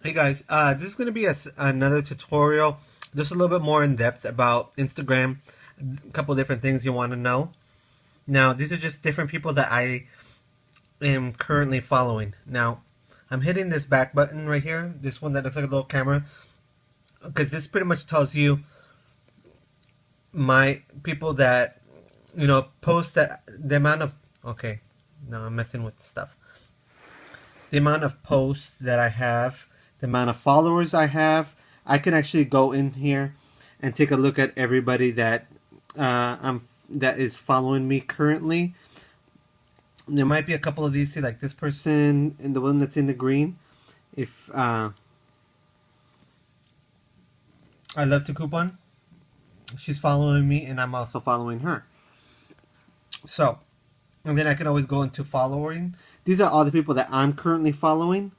Hey guys, this is going to be another tutorial, just a little bit more in depth about Instagram, a couple different things you want to know. Now, these are just different people that I am currently following. Now, I'm hitting this back button right here, this one that looks like a little camera, because this pretty much tells you my people that, post that the amount of, okay, no, I'm messing with stuff. The amount of posts that I have, the amount of followers I have. I can actually go in here and take a look at everybody that is following me currently. There might be a couple of these, see, like this person and the one that's in the green. If I love to coupon, she's following me, and I'm also following her. So, and then I can always go into following. These are all the people that I'm currently following.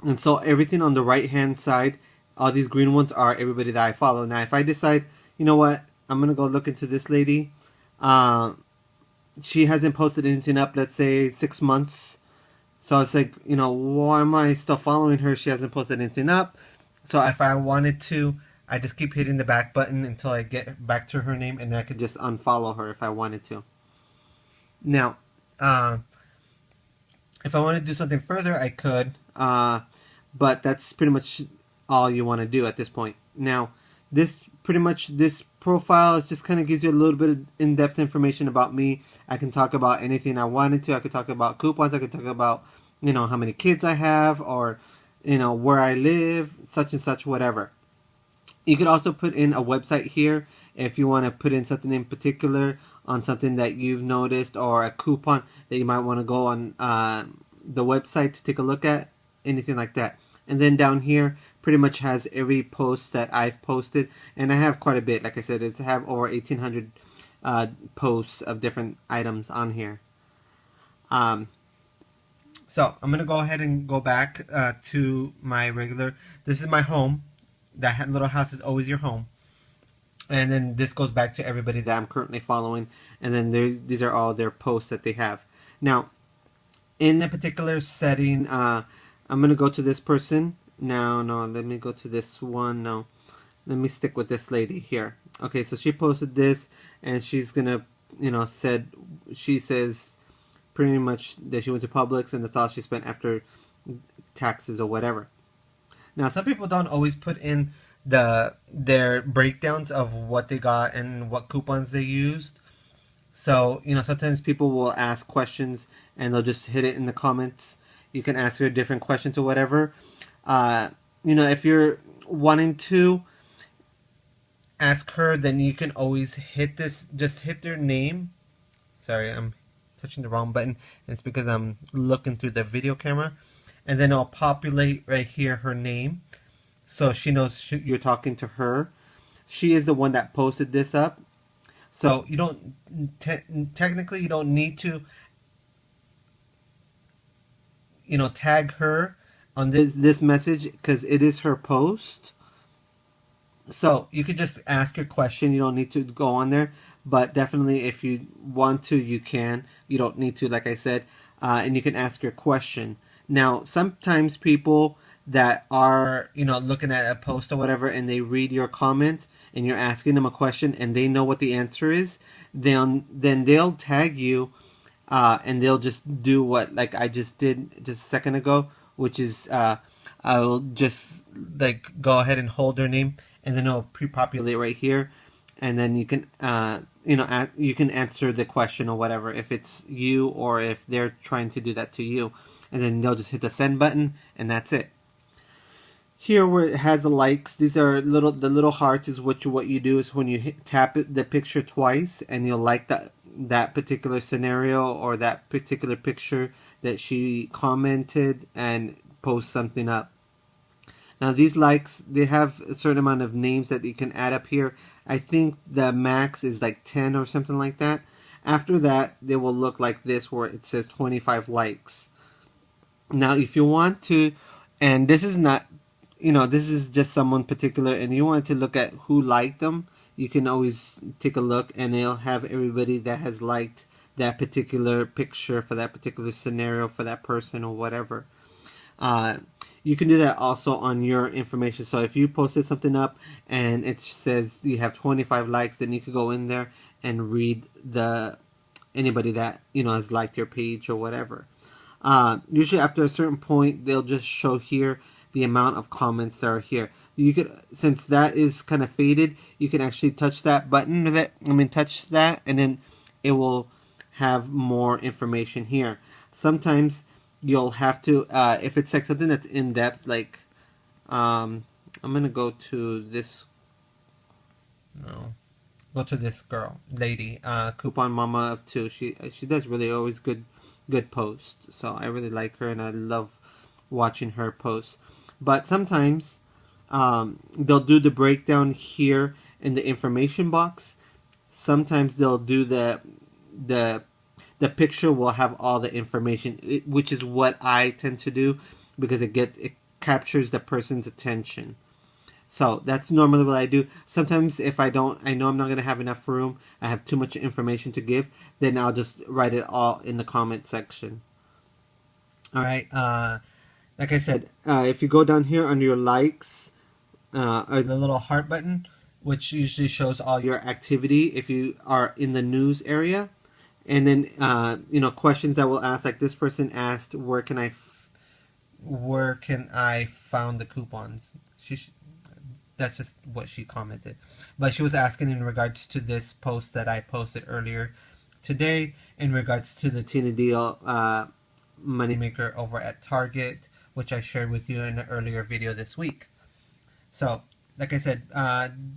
And so everything on the right hand side, all these green ones are everybody that I follow. Now, if I decide, you know what, I'm going to go look into this lady. She hasn't posted anything up, let's say 6 months. So it's like, why am I still following her? She hasn't posted anything up. So if I wanted to, I just keep hitting the back button until I get back to her name, and I could just unfollow her if I wanted to. Now, if I want to do something further, I could. But that's pretty much all you want to do at this point. Now, this profile is just kind of gives you a little bit of in-depth information about me. I can talk about anything I wanted to. I could talk about coupons. I could talk about, how many kids I have, or, where I live, such and such, whatever. You could also put in a website here if you want to put in something in particular on something that you've noticed, or a coupon that you might want to go on the website to take a look at, anything like that. And then down here pretty much has every post that I've posted, and I have quite a bit. Like I said, I have over 1,800 posts of different items on here. So I'm gonna go ahead and go back to my regular. This is my home. That little house is always your home. And then this goes back to everybody that I'm currently following, and then these are all their posts that they have. Now, in a particular setting, I'm gonna go to this person. No, let me go to this one. No, let me stick with this lady here. Okay, so she posted this, and she's gonna, she says pretty much that she went to Publix, and that's all she spent after taxes or whatever. Now, some people don't always put in their breakdowns of what they got and what coupons they used. So, sometimes people will ask questions and they'll just hit it in the comments. You can ask her different questions or whatever. If you're wanting to ask her, then you can always hit this, just hit their name. Sorry, I'm touching the wrong button. It's because I'm looking through the video camera. And then it'll populate right here her name. So she knows you're talking to her. She is the one that posted this up. So you don't, technically you don't need to, tag her on this message because it is her post. So you could just ask your question. You don't need to go on there. But definitely if you want to, you can. You don't need to, like I said. And you can ask your question. Now, sometimes people that are, looking at a post or whatever, and they read your comment, and you're asking them a question, and they know what the answer is, then they'll tag you, and they'll just do what, like I just did just a second ago, which is I'll just like go ahead and hold their name, and then it'll pre-populate right here, and then you can you can answer the question or whatever if it's you or if they're trying to do that to you, and then they'll just hit the send button, and that's it. Here where it has the likes, these are the little hearts is what you do is when you tap the picture twice, and you'll like that particular scenario or that particular picture that she commented and post something up. Now these likes, they have a certain amount of names that you can add up here. I think the max is like 10 or something like that. After that, they will look like this where it says 25 likes. Now if you want to, and this is not, this is just someone particular, and you want to look at who liked them, you can always take a look, and it'll have everybody that has liked that particular picture for that particular scenario for that person or whatever. you can do that also on your information. So if you posted something up and it says you have 25 likes, then you could go in there and read the anybody that has liked your page or whatever. Usually after a certain point, they'll just show here the amount of comments that are here. You could, since that is kind of faded, you can actually touch that button. Touch that, and then it will have more information here. Sometimes you'll have to, if it's like something that's in depth, like I'm gonna go to this. No, go to this lady, Coupon Mama of Two. She does really always good posts. So I really like her, and I love watching her posts. But sometimes they'll do the breakdown here in the information box. Sometimes they'll do the picture will have all the information, which is what I tend to do because it captures the person's attention. So that's normally what I do. Sometimes if I know I'm not going to have enough room, I have too much information to give, then I'll just write it all in the comment section. All right. Like I said, if you go down here under your likes, or the little heart button, which usually shows all your activity if you are in the news area, and then questions that will ask, like this person asked, where can I found the coupons? That's just what she commented, but she was asking in regards to this post that I posted earlier today in regards to the Tina Deal moneymaker over at Target, which I shared with you in an earlier video this week. So like I said,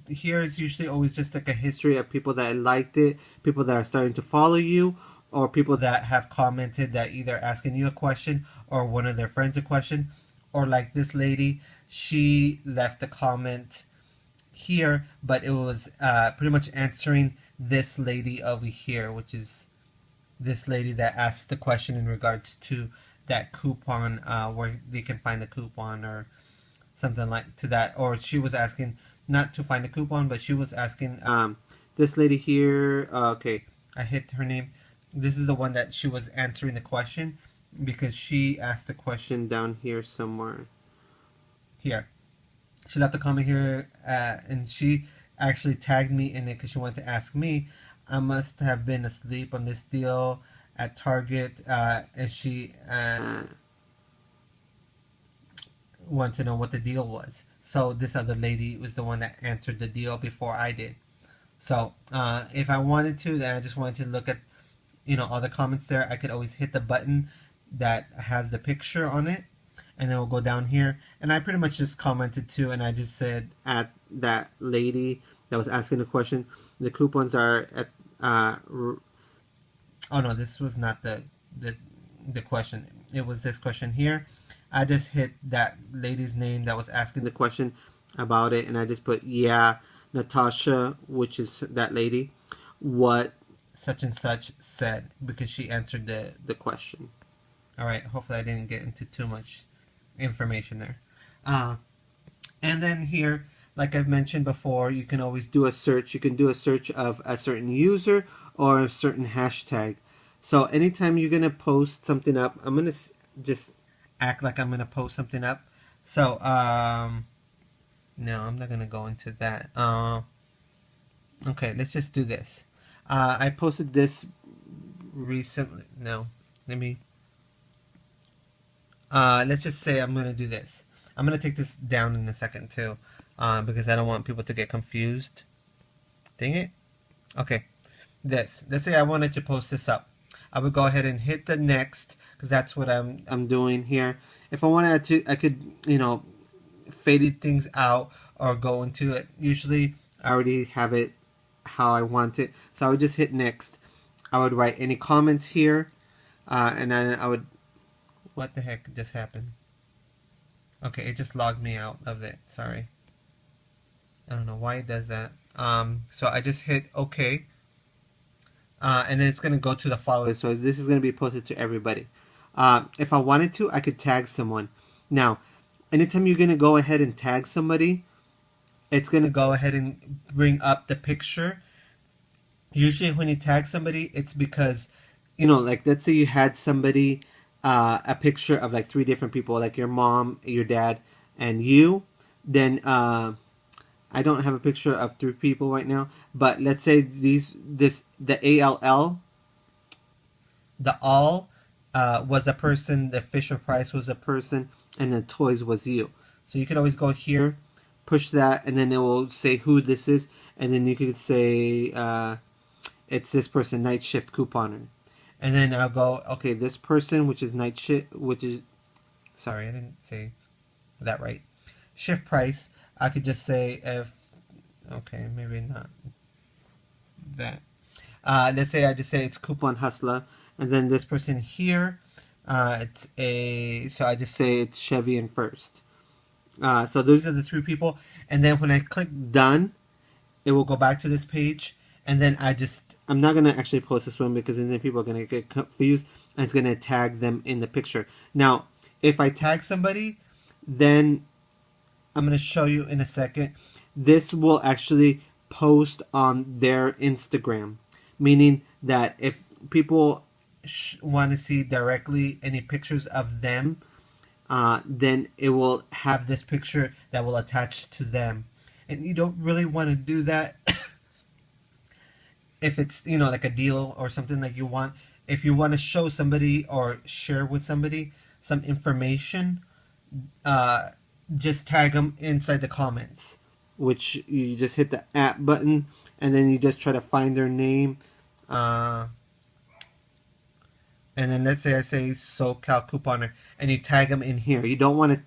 here is usually always just like a history of people that liked it, people that are starting to follow you, or people that have commented that either asking you a question or one of their friends a question. Or like this lady, she left a comment here, but it was pretty much answering this lady over here, which is this lady that asked the question in regards to that coupon, where they can find the coupon or something like to that. Or she was asking not to find a coupon, but she was asking this lady here. Okay, I hit her name. This is the one that she was answering the question, because she asked the question down here somewhere. Here, she left a comment here, and she actually tagged me in it because she wanted to ask me. I must have been asleep on this deal at Target, and she wanted to know what the deal was. So this other lady was the one that answered the deal before I did. So if I wanted to, then I just wanted to look at all the comments there, I could always hit the button that has the picture on it, and then we'll go down here, and I pretty much just commented too, and I just said at that lady that was asking the question, the coupons are at oh no, this was not the question, it was this question here. I just hit that lady's name that was asking the question about it, and I just put, yeah, Natasha, which is that lady, what such and such said, because she answered the question. Alright, hopefully I didn't get into too much information there. And then here, like I've mentioned before, you can always do a search. You can do a search of a certain user or a certain hashtag. So anytime you're going to post something up, I'm going to just act like I'm going to post something up. So, no, I'm not going to go into that. Okay, let's just do this. I posted this recently. No, let me... let's just say I'm going to do this. I'm going to take this down in a second too, because I don't want people to get confused. Dang it. Okay, this. Let's say I wanted to post this up. I would go ahead and hit the next, because that's what I'm doing here. If I wanted to, I could, fade things out or go into it. Usually I already have it how I want it, so I would just hit next. I would write any comments here, and then I would... What the heck just happened? Okay, it just logged me out of it. Sorry. I don't know why it does that. So I just hit OK. And then it's going to go to the followers. So this is going to be posted to everybody. If I wanted to, I could tag someone. Now, anytime you're going to go ahead and tag somebody, it's going to go ahead and bring up the picture. Usually when you tag somebody, it's because, like let's say you had somebody... a picture of like 3 different people, like your mom, your dad, and you, then I don't have a picture of 3 people right now, but let's say the ALL, the all was a person, the Fisher Price was a person, and the toys was you. So you could always go here, push that, and then it will say who this is, and then you could say it's this person, Night Shift Couponer. And then I'll go, okay, this person, which is Night Shift, which is, sorry, I didn't say that right. Shift Price, I could just say if, okay, maybe not that. Let's say I just say it's Coupon Hustler, and then this person here, it's a, so I just say it's Chevy and First. So those are the 3 people, and then when I click done, it will go back to this page, and then I'm not gonna actually post this one because then people are gonna get confused, and it's gonna tag them in the picture. Now, if I tag somebody, then I'm gonna show you in a second. This will actually post on their Instagram, meaning that if people want to see directly any pictures of them, then it will have this picture that will attach to them. And you don't really want to do that if it's, like a deal or something that you want. If you want to show somebody or share with somebody some information, just tag them inside the comments, which you just hit the @ button, and then you just try to find their name. And then let's say I say SoCal Couponer, and you tag them in here. You don't want to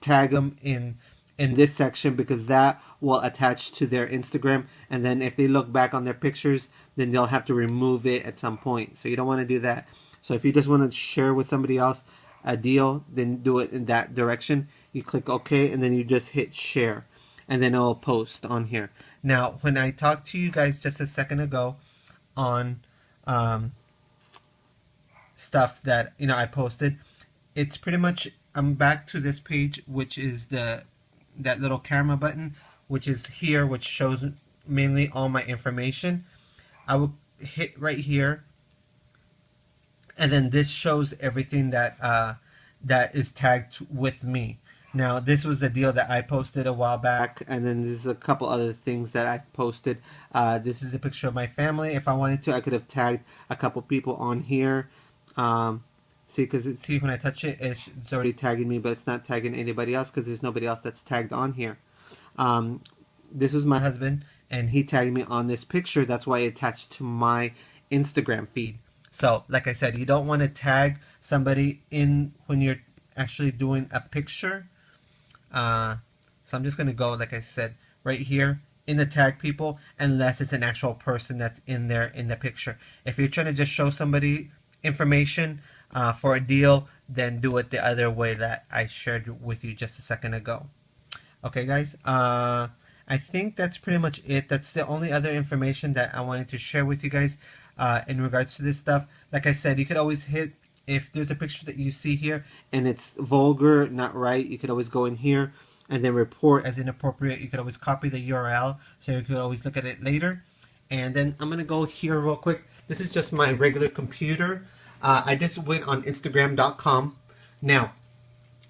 tag them in this section because that will attach to their Instagram, and then if they look back on their pictures, then they'll have to remove it at some point. So you don't want to do that. So if you just want to share with somebody else a deal, then do it in that direction. You click OK, and then you just hit share, and then it'll post on here. Now, when I talked to you guys just a second ago on stuff that I posted, it's pretty much, I'm back to this page, which is that little camera button, which is here, which shows mainly all my information. I will hit right here, and then this shows everything that is tagged with me. Now, this was a deal that I posted a while back, and then there's a couple other things that I posted. This is a picture of my family. If I wanted to, I could have tagged a couple people on here. See, when I touch it, it's already tagging me, but it's not tagging anybody else because there's nobody else that's tagged on here. This was my husband, and he tagged me on this picture. That's why it attached to my Instagram feed. So, like I said, you don't want to tag somebody in when you're actually doing a picture. So I'm just going to go, like I said, right here in the tag people, unless it's an actual person that's in there in the picture. If you're trying to just show somebody information for a deal, then do it the other way that I shared with you just a second ago. Okay, guys, I think that's pretty much it. That's the only other information that I wanted to share with you guys in regards to this stuff. Like I said, you could always hit, if there's a picture that you see here and it's vulgar, not right, you could always go in here and then report as inappropriate. You could always copy the URL so you could always look at it later. And then I'm going to go here real quick. This is just my regular computer. I just went on Instagram.com. Now,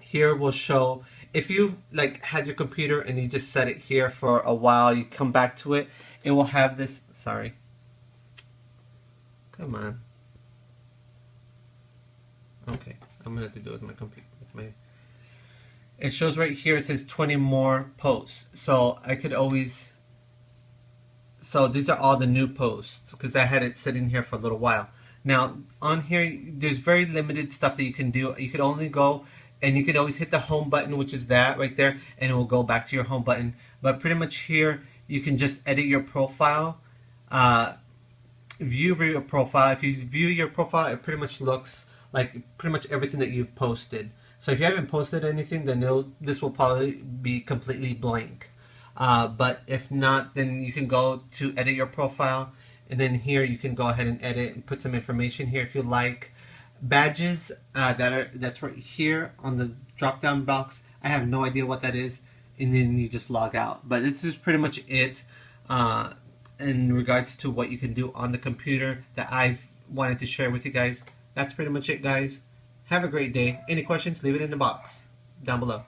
here will show, if you had your computer and you just set it here for a while, you come back to it, it will have this, sorry. Come on. Okay, I'm gonna have to do it with my computer. It shows right here, it says 20 more posts. So I could always, so these are all the new posts because I had it sitting here for a little while. Now on here, there's very limited stuff that you can do. You could only go, and you could always hit the home button, which is that right there, and it will go back to your home button. But pretty much here, you can just edit your profile, view your profile. If you view your profile, it pretty much looks like pretty much everything that you've posted. So if you haven't posted anything, then this will probably be completely blank. But if not, then you can go to edit your profile, and then here you can go ahead and edit and put some information here if you like. Badges, that's right here on the drop down box. I have no idea what that is, and then you just log out. But this is pretty much it in regards to what you can do on the computer that I've wanted to share with you guys. That's pretty much it, guys. Have a great day. Any questions, leave it in the box down below.